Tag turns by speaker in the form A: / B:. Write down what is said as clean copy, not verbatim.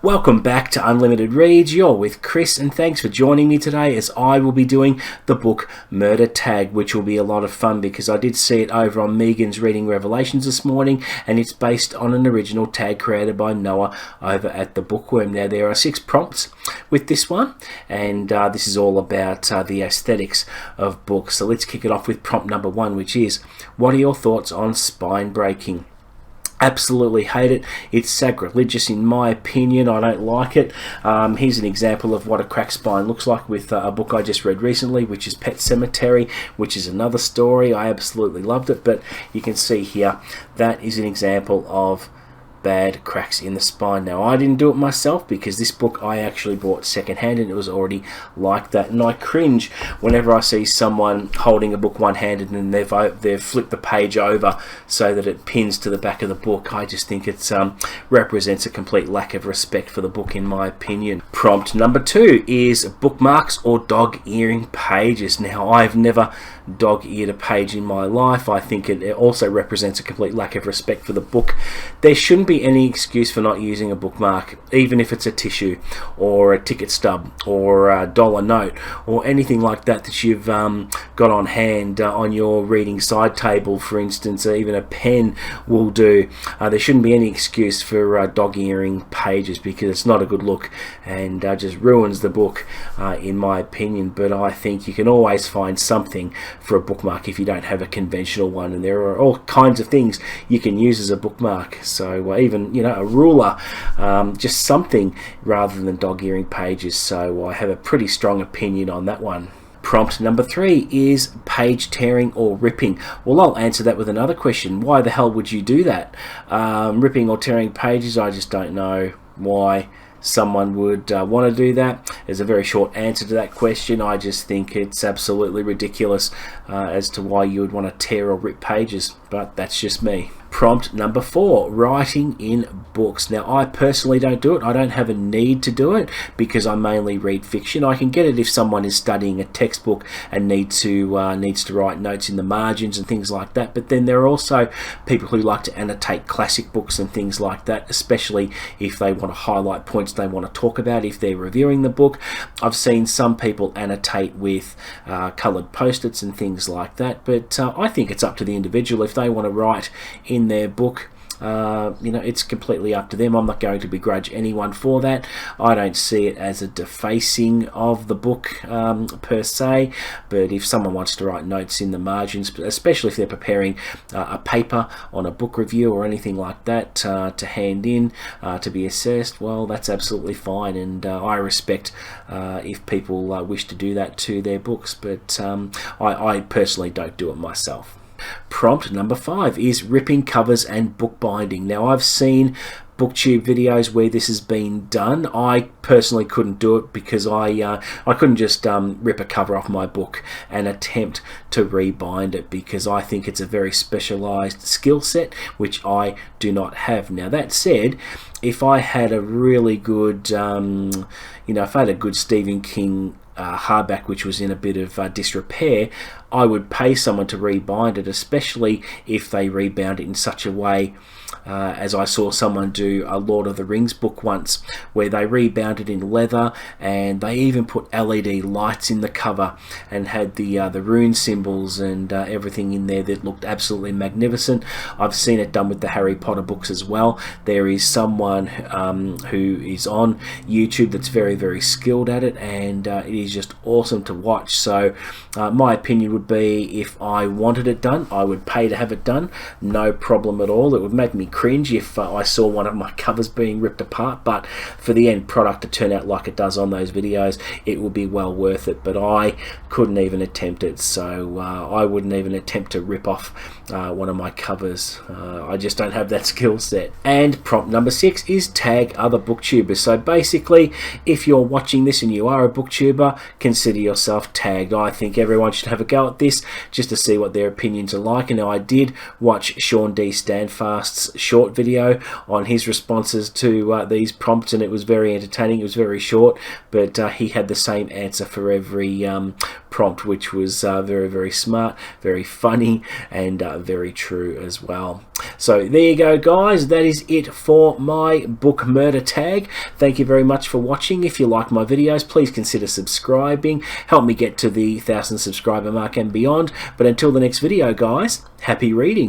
A: Welcome back to Unlimited Reads. You're with Chris, and thanks for joining me today as I will be doing the book Murder Tag, which will be a lot of fun because I did see it over on Megan's Reading Revelations this morning, and it's based on an original tag created by Noah over at the Bookworm. Now, there are 6 prompts with this one, and this is all about the aesthetics of books. So let's kick it off with prompt number 1, which is, what are your thoughts on spine breaking? Absolutely hate it. It's sacrilegious in my opinion. I don't like it. Here's an example of what a cracked spine looks like with a book I just read recently, which is Pet Sematary, which is another story. I absolutely loved it, but you can see here that is an example of bad cracks in the spine. Now, I didn't do it myself because this book I actually bought secondhand and it was already like that, and I cringe whenever I see someone holding a book one-handed and they've flipped the page over so that it pins to the back of the book. I just think it represents a complete lack of respect for the book in my opinion. Prompt number 2 is bookmarks or dog-earing pages. Now, I've never dog-eared a page in my life. I think it also represents a complete lack of respect for the book. There shouldn't be any excuse for not using a bookmark, even if it's a tissue or a ticket stub or a dollar note or anything like that that you've got on hand on your reading side table, for instance. Even a pen will do. There shouldn't be any excuse for dog-earing pages because it's not a good look and just ruins the book in my opinion. But I think you can always find something for a bookmark if you don't have a conventional one, and there are all kinds of things you can use as a bookmark. So even a ruler, just something rather than dog-earing pages. So I have a pretty strong opinion on that one. Prompt number 3 is page tearing or ripping. Well, I'll answer that with another question. Why the hell would you do that? Ripping or tearing pages, I just don't know why someone would want to do that. There's a very short answer to that question. I just think it's absolutely ridiculous as to why you would want to tear or rip pages, but that's just me. Prompt number 4, writing in books. Now, I personally don't do it. I don't have a need to do it because I mainly read fiction. I can get it if someone is studying a textbook and needs to write notes in the margins and things like that. But then there are also people who like to annotate classic books and things like that, especially if they want to highlight points they want to talk about if they're reviewing the book. I've seen some people annotate with coloured post-its and things like that, but I think it's up to the individual. If they want to write in their book, it's completely up to them. I'm not going to begrudge anyone for that. I don't see it as a defacing of the book per se, but if someone wants to write notes in the margins, especially if they're preparing a paper on a book review or anything like that to hand in to be assessed, well, that's absolutely fine, and I respect if people wish to do that to their books, but I personally don't do it myself. Prompt number 5 is ripping covers and bookbinding. Now, I've seen booktube videos where this has been done. I personally couldn't do it because I couldn't just rip a cover off my book and attempt to rebind it, because I think it's a very specialized skill set which I do not have. Now, that said, if I had a really good if I had a good Stephen King hardback which was in a bit of disrepair, I would pay someone to rebind it, especially if they rebound it in such a way as I saw someone do a Lord of the Rings book once, where they rebound it in leather and they even put LED lights in the cover and had the rune symbols and everything in there that looked absolutely magnificent. I've seen it done with the Harry Potter books as well. There is someone who is on YouTube that's very, very skilled at it, and it is just awesome to watch. So my opinion would be, if I wanted it done, I would pay to have it done, no problem at all. It would make me cringe if I saw one of my covers being ripped apart, but for the end product to turn out like it does on those videos, it will be well worth it. But I couldn't even attempt it, so I wouldn't even attempt to rip off one of my covers. I just don't have that skill set. And prompt number 6 is tag other booktubers. So basically, if you're watching this and you are a booktuber, consider yourself tagged. I think everyone should have a go at this just to see what their opinions are like. And now, I did watch Sean D. Standfast's short video on his responses to these prompts, and it was very entertaining. It was very short, but he had the same answer for every prompt, which was very, very smart, very funny, and very true as well. So there you go, guys. That is it for my book Murder Tag. Thank you very much for watching. If you like my videos, please consider subscribing. Help me get to the 1,000 subscriber mark and beyond. But until the next video, guys, happy reading.